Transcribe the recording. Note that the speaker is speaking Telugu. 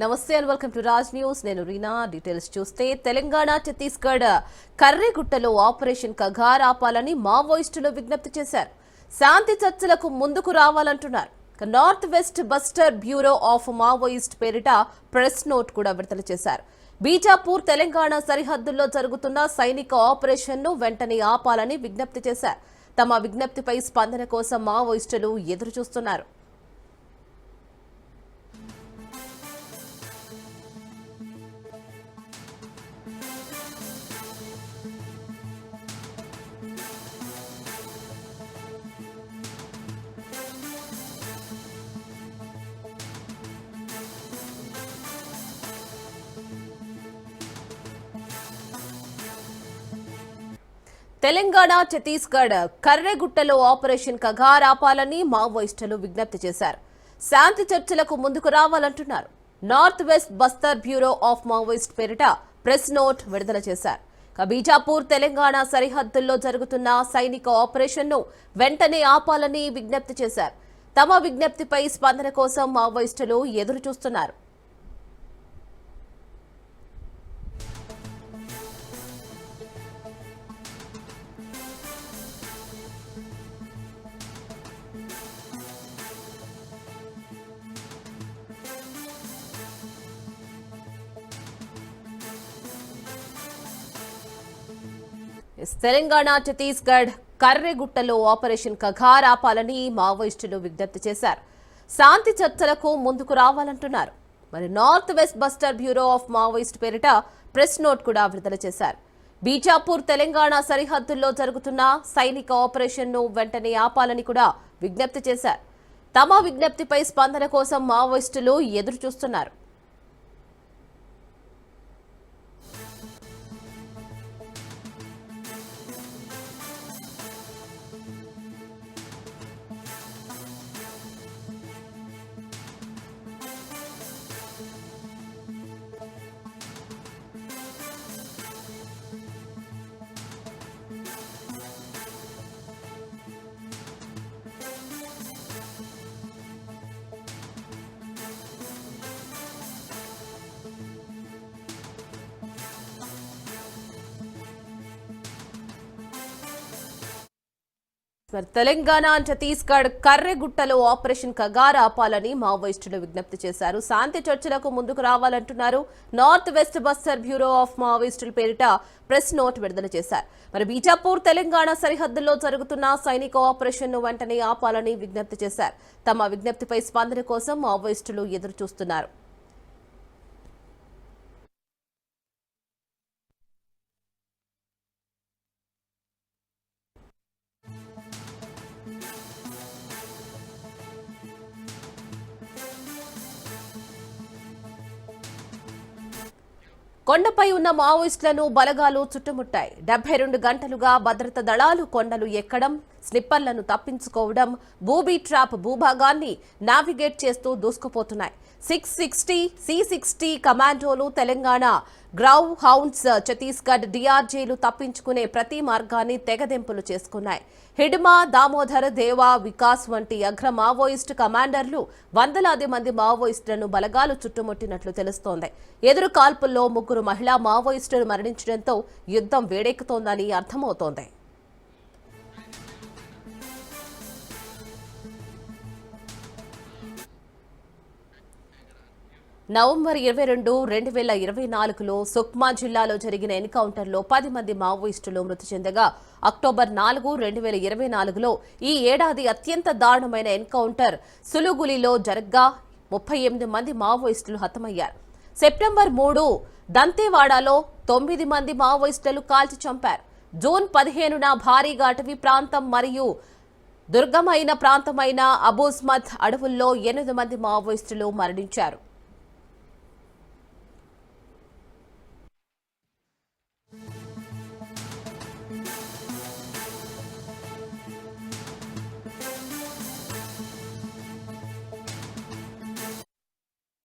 నమస్తే and welcome to Raj news. నేను రీనా. డీటెయిల్స్ చూస్తే తెలంగాణ ఛత్తీస్గఢ్ కర్రెగుట్టలో ఆపరేషన్ కగార్ ఆపాలని మావోయిస్టులు విజ్ఞప్తి చేశారు. శాంతి చర్చలకు ముందుకు రావాలంటున్నారు. North west Bastar bureau of Maoist పేరిట ప్రెస్ నోట్ కూడా విడుదల చేశారు. బీజాపూర్ తెలంగాణ సరిహద్దుల్లో జరుగుతున్న సైనిక ఆపరేషన్ను వెంటనే ఆపాలని విజ్ఞప్తి చేశారు. తమ విజ్ఞప్తిపై స్పందన కోసం మావోయిస్టులు ఎదురు చూస్తున్నారు. తెలంగాణ ఛత్తీస్గఢ్ కర్రెగుట్టలో ఆపరేషన్ కగార్ ఆపాలని మావోయిస్టులు విజ్ఞప్తి చేశారు. శాంతి చర్చలకు ముందుకు రావాలంటున్నారు. North west Bastar bureau of Maoist పేరిట ప్రెస్ నోట్ విడుదల చేశారు. బీజాపూర్ తెలంగాణ సరిహద్దుల్లో జరుగుతున్న సైనిక ఆపరేషన్ను వెంటనే ఆపాలని విజ్ఞప్తి చేశారు. తమ విజ్ఞప్తిపై స్పందన కోసం మావోయిస్టులు ఎదురు చూస్తున్నారు. తెలంగాణ ఛత్తీస్గఢ్ కర్రెగుట్టలో ఆపరేషన్ కగార్ ఆపాలని మావోయిస్టులు విజ్ఞప్తి చేశారు. శాంతి చర్చలకు ముందుకు రావాలంటున్నారు. మరి north west Bastar bureau of Maoist పేరిట ప్రెస్ నోట్ కూడా విడుదల చేశారు. బీజాపూర్ తెలంగాణ సరిహద్దుల్లో జరుగుతున్న సైనిక ఆపరేషన్ను వెంటనే ఆపాలని కూడా విజ్ఞప్తి చేశారు. తమ విజ్ఞప్తిపై స్పందన కోసం మావోయిస్టులు ఎదురు చూస్తున్నారు. తెలంగాణ ఛత్తీస్గఢ్ కర్రెగుట్టలో ఆపరేషన్ కగార్ ఆపాలని మావోయిస్టులు విజ్ఞప్తి చేశారు. శాంతి చర్చలకు ముందుకు రావాలంటున్నారు. North west Bastar bureau of మావోయిస్టుల పేరిట ప్రెస్ నోట్ విడుదల చేశారు. మరి బీజాపూర్ తెలంగాణ సరిహద్దుల్లో జరుగుతున్న సైనిక ఆపరేషన్ను వెంటనే ఆపాలని విజ్ఞప్తి చేశారు. తమ విజ్ఞప్తిపై స్పందన కోసం మావోయిస్టులు ఎదురు చూస్తున్నారు. కొండపై ఉన్న మావోయిస్టులను బలగాలు చుట్టుముట్టాయి. 72 గంటలుగా భద్రతా దళాలు కొండలు ఎక్కడం, స్నిప్పర్లను తప్పించుకోవడం, బూబీ ట్రాప్ భూభాగాన్ని నావిగేట్ చేస్తూ దూసుకుపోతున్నాయి. 660 కమాండోలు తెలంగాణ గ్రౌ హౌండ్స్ ఛత్తీస్గఢ్ డిఆర్జీలు తప్పించుకునే ప్రతి మార్గాన్ని తెగదెంపులు చేసుకున్నాయి. హిడ్మా, దామోదర్, దేవా, వికాస్ వంటి అగ్ర మావోయిస్టు కమాండర్లు వందలాది మంది మావోయిస్టులను బలగాలు చుట్టుముట్టినట్లు తెలుస్తోంది. ఎదురు కాల్పుల్లో 3 మహిళా మావోయిస్టులు మరణించడంతో యుద్ధం వేడెక్కుతోందని అర్థమవుతోంది. నవంబర్ 22, 2024లో సుక్మా జిల్లాలో జరిగిన ఎన్కౌంటర్లో 10 మంది మావోయిస్టులు మృతి చెందగా, అక్టోబర్ 4, 2024లో ఈ ఏడాది అత్యంత దారుణమైన ఎన్కౌంటర్ సులుగులిలో జరగ్గా 38 మంది మావోయిస్టులు హతమయ్యారు. సెప్టెంబర్ 3 దంతేవాడలో 9 మంది మావోయిస్టులు కాల్చి చంపారు. జూన్ 15న భారీగా అటవీ ప్రాంతం మరియు దుర్గమైన ప్రాంతమైన అబూస్మత్ అడవుల్లో 8 మంది మావోయిస్టులు మరణించారు.